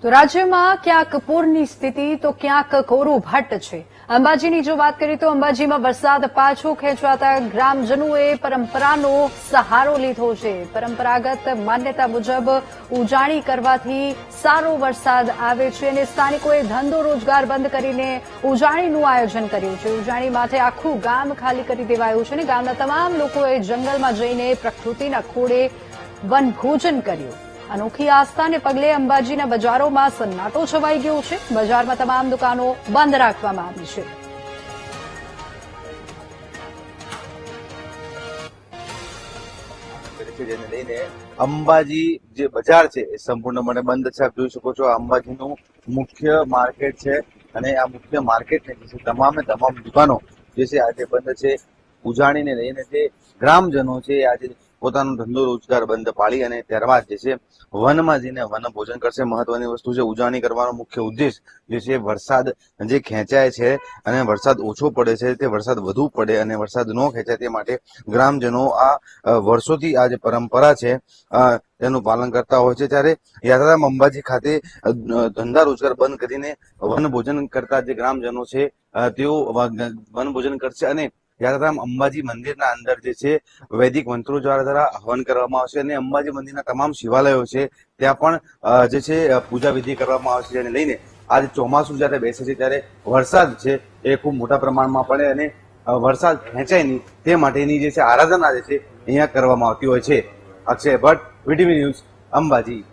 તો રાજ્યમાં ક્યાંક પૂરની સ્થિતિ તો ક્યાંક કોરું ભટ્ટ છે। અંબાજીની જો વાત કરીએ તો અંબાજીમાં વરસાદ પાછો ખેંચવાતા ગ્રામજનોએ પરંપરાનો સહારો લીધો છે। પરંપરાગત માન્યતા મુજબ ઉજાણી કરવાથી સારો વરસાદ આવે છે અને સ્થાનિકોએ ધંધો રોજગાર બંધ કરીને ઉજાણીનું આયોજન કર્યું છે। ઉજાણી માટે આખું ગામ ખાલી કરી દેવાયું છે અને ગામના તમામ લોકોએ જંગલમાં જઈને પ્રકૃતિના ખોળે વનભોજન કર્યું। अनोखी आस्था ने पगले अंबाजीना बजारों सन्नाटो छवाई गयो छे। बजार में तमाम दुकानों बंद राखवामां आवी छे। अंबाजी जे बजार छे संपूर्णपणे बंद छे। आप जोई शको छो अंबाजीनुं मुख्य मार्केट छे अने आ मुख्य मार्केट ने तमामे तमाम दुकानों जे छे आज बंद छे। उजाणीने लईने जे ग्रामजनो छे आज પોતાનો ધંધો રોજગાર બંધ પાડી અને ત્યારબાદ જે છે વનમાં જઈને વન ભોજન કરશે। મહત્વની વસ્તુ છે ઉજાણી કરવાનો મુખ્ય ઉદ્દેશ જે છે વરસાદ જે ખેંચાય છે અને વરસાદ ઓછો પડે છે તે વરસાદ વધુ પડે અને વરસાદ ન ખેંચાય તે માટે ગ્રામજનો આ વર્ષોથી આ જે પરંપરા છે તેનું પાલન કરતા હોય છે। ત્યારે યાત્રાધામ અંબાજી ખાતે ધંધા રોજગાર બંધ કરીને વન ભોજન કરતા જે ગ્રામજનો છે તેઓ વન ભોજન કરશે અને યાત્રાધામ અંબાજી મંદિરના અંદર જે છે વૈદિક મંત્રો દ્વારા હવન કરવામાં આવશે અને અંબાજી મંદિરના તમામ શિવાલયો છે ત્યાં પણ જે છે પૂજા વિધિ કરવામાં આવશે। જેને લઈને આજે ચોમાસું જયારે બેસે છે ત્યારે વરસાદ છે એ ખૂબ મોટા પ્રમાણમાં પડે અને વરસાદ ખેંચાય નહીં તે માટેની જે છે આરાધના જે છે અહીંયા કરવામાં આવતી હોય છે। Akshay Bhatt, VTV news, Ambaji.